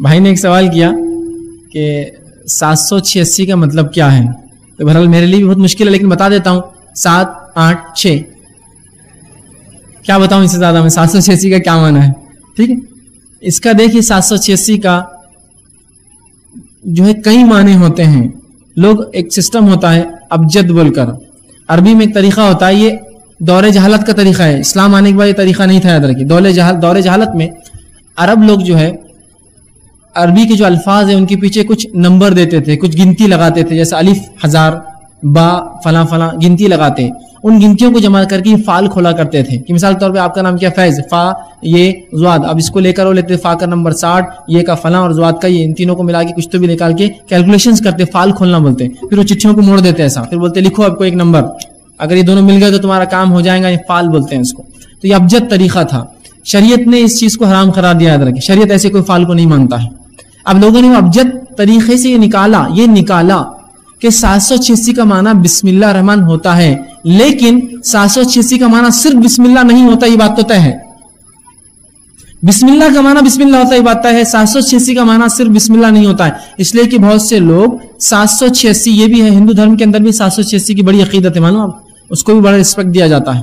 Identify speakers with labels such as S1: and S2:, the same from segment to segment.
S1: بھائی نے ایک سوال کیا کہ 786 کا مطلب کیا ہے، تو بہرحال میرے لیے بھی بہت مشکل ہے، لیکن بتا دیتا ہوں 7 8 6 کیا بتاؤں اس سے زیادہ میں 786 کا کیا معنی ہے. ٹھیک ہے، اس کا دیکھیے 786 کا جو ہے کئی معنی ہوتے ہیں. لوگ ایک سسٹم ہوتا ہے ابجد بول کر، عربی میں ایک طریقہ ہوتا ہے، یہ دور جہالت کا طریقہ ہے، اسلام آنے کے بعد یہ طریقہ نہیں تھا. یاد رکھیے دور جہالت میں عرب لوگ جو ہے عربی کے جو الفاظ ہیں ان کے پیچھے کچھ نمبر دیتے تھے، کچھ گنتی لگاتے تھے، جیسے الف 1000 با فلاں فلاں گنتی لگاتے، ان گنتیوں کو جمع کر کے فعال کھولا کرتے تھے. کہ مثال طور پہ آپ کا نام کیا فیض، فا یہ زواد، اب اس کو لے کر وہ لیتے فا کا نمبر 60، یہ کا فلاں اور زواد کا یہ، ان تینوں کو ملا کے کچھ تو بھی نکال کے کیلکولیشنز کرتے، فعال کھولنا بولتے. پھر وہ چٹھیوں کو موڑ دیتے ایسا، پھر بولتے لکھو آپ کو ایک نمبر، اگر یہ دونوں مل گئے تو تمہارا کام ہو جائے گا، یہ فعال بولتے ہیں اس کو. تو یہ ابجد طریقہ تھا، شریعت نے اس چیز کو حرام قرار دیا. یاد رکھیں شریعت ایسے کوئی فعال کو نہیں مانتا ہے. اب لوگوں نے ابجد طریقے سے یہ نکالا کہ 786 کا معنی بسم اللہ الرحمن ہوتا ہے، لیکن 786 کا معنی صرف بسم اللہ نہیں ہوتا، یہ بات تو طے ہے. بسم اللہ کا معنی بسم اللہ ہوتا ہے، یہ بات طے ہے. 786 کا معنی صرف بسم اللہ نہیں ہوتا ہے، اس لیے کہ بہت سے لوگ 786 یہ بھی ہے، ہندو دھرم کے اندر بھی 786 کی بڑی عقیدت ہے، مانو آپ اس کو بھی بڑا رسپیکٹ دیا جاتا ہے.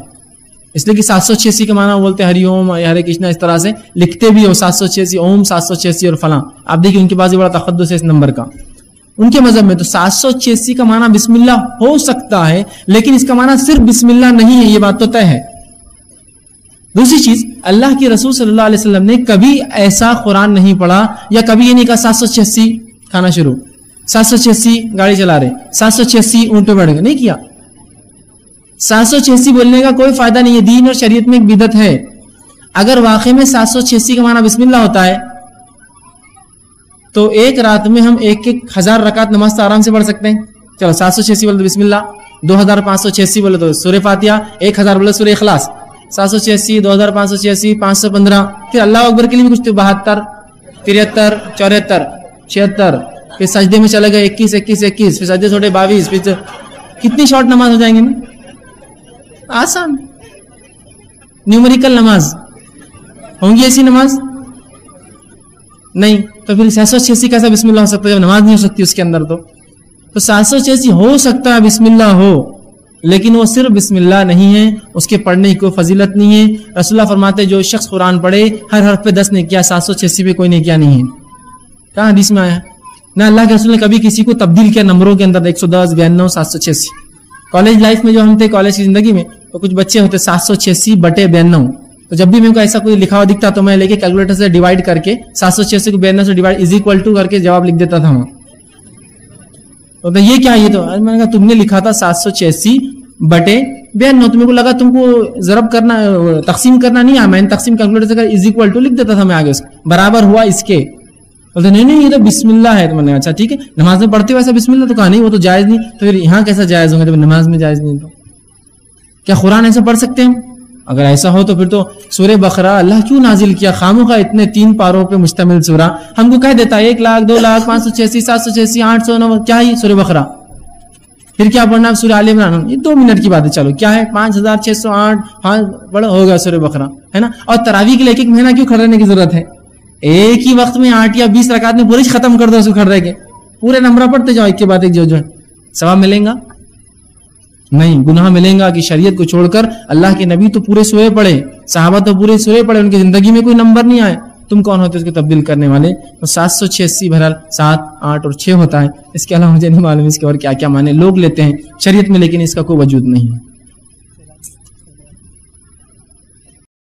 S1: اس لیے کہ 786 کا معنی بولتے ہیں ہری اوم یا ہرے کرشنا، اس طرح سے لکھتے بھی ہو 786 اوم 786 اور فلاں. آپ دیکھیں ان کے پاس بڑا تقدس ہے اس نمبر کا ان کے مذہب میں. تو 786 کا معنی بسم اللہ ہو سکتا ہے، لیکن اس کا معنی صرف بسم اللہ نہیں ہے، یہ بات تو طے ہے. دوسری چیز، اللہ کے رسول صلی اللہ علیہ وسلم نے کبھی ایسا قرآن نہیں پڑھا یا کبھی یہ نہیں کہا 786 کھانا شروع، 786 گاڑی چلا رہے، 786 اونٹ پہ بیٹھ گئے، نہیں کیا. 786 بولنے کا کوئی فائدہ نہیں ہے، دین اور شریعت میں ایک بدعت ہے. اگر واقعی میں 786 کا معنی بسم اللہ ہوتا ہے تو ایک رات میں ہم 1000 رکعت نماز تو آرام سے پڑھ سکتے ہیں. چلو 786 بولے تو بسم اللہ، 2586 بولے تو سورہ فاتحہ، 1000 بولے سورہ اخلاص، 786 2586 515، پھر اللہ اکبر کے لیے بھی کچھ تو 72 73 74 76، پھر سجدے میں چلے گئے 21 21 21، پھر سجدے چھوٹے 22، پھر کتنی شارٹ نماز ہو جائیں گی نا، آسان نیومریکل نماز ہوں گی. ایسی نماز نہیں، تو پھر 786 کیسا بسم اللہ ہو سکتا ہے جب نماز نہیں ہو سکتی اس کے اندر. تو 786 ہو سکتا ہے بسم اللہ ہو، لیکن وہ صرف بسم اللہ نہیں ہے، اس کے پڑھنے کی کوئی فضیلت نہیں ہے. رسول اللہ فرماتے جو شخص قرآن پڑھے ہر حرف پہ 10 نیکیاں، 786 پہ کوئی نیکیاں نہیں ہے. کہاں حدیث میں آیا؟ نہ اللہ کے رسول نے کبھی کسی کو تبدیل کیا نمبروں کے اندر 110 92 786. کالج لائف میں جو ہم تھے، کالج کی زندگی میں، تو کچھ بچے ہوتے 786/92، تو جب بھی میرے کو ایسا کوئی لکھا ہوا دکھتا تو میں لے کے کیلکولیٹر سے ڈیوائڈ کر کے 786 کو 92 سے ڈیوائڈ = کر کے جواب لکھ دیتا تھا وہاں. تو یہ کیا، یہ تو میں نے کہا تم نے لکھا تھا 786/92، تو میرے کو لگا تم کو ضرب کرنا تقسیم کرنا نہیں آیا، میں نے تقسیم کیلکولیٹر سے = لکھ دیتا تھا میں آگے، اس برابر ہوا اس کے. نہیں یہ تو بسم اللہ ہے. تو میں نے اچھا ٹھیک ہے، نماز میں پڑھتے ہو ایسا بسم اللہ؟ تو کہا نہیں وہ تو جائز نہیں. تو پھر یہاں کیسا جائز ہوں گے جب نماز میں جائز نہیں؟ تو کیا قرآن ایسا پڑھ سکتے ہیں؟ اگر ایسا ہو تو پھر تو سورہ بقرہ اللہ کیوں نازل کیا خامخواہ اتنے 3 پاروں پہ مشتمل سورہ؟ ہم کو کہہ دیتا ہے 1 لاکھ 2 لاکھ 586 786 809 کیا ہی سورہ بقرہ. پھر کیا پڑھنا سورہ آل عمران، یہ 2 منٹ کی بات ہے. چلو کیا ہے 5608 بڑا ہوگا سورہ بقرہ ہے نا. اور تراویح کے لیے 1 مہینہ کیوں کھڑے رہنے کی ضرورت ہے؟ ایک ہی وقت میں 8 یا 20 رکعت میں پوری ختم کر دو، اس کو کھڑ رہے کے پورے نمبر پڑھتے جاؤ، ایک کے بعد ایک جو ہے ثواب ملیں گا نہیں، گناہ ملیں گا. کہ شریعت کو چھوڑ کر اللہ کے نبی تو پورے سورے پڑھے، صحابہ تو پورے سورے پڑھے، ان کی زندگی میں کوئی نمبر نہیں آئے، تم کون ہوتے اس کو تبدیل کرنے والے؟ تو 786 بہرحال 7 8 اور 6 ہوتا ہے. اس کے علاوہ مجھے نہیں معلوم اس کے اور کیا کیا معنی لوگ لیتے ہیں شریعت میں، لیکن اس کا کوئی وجود نہیں ہے.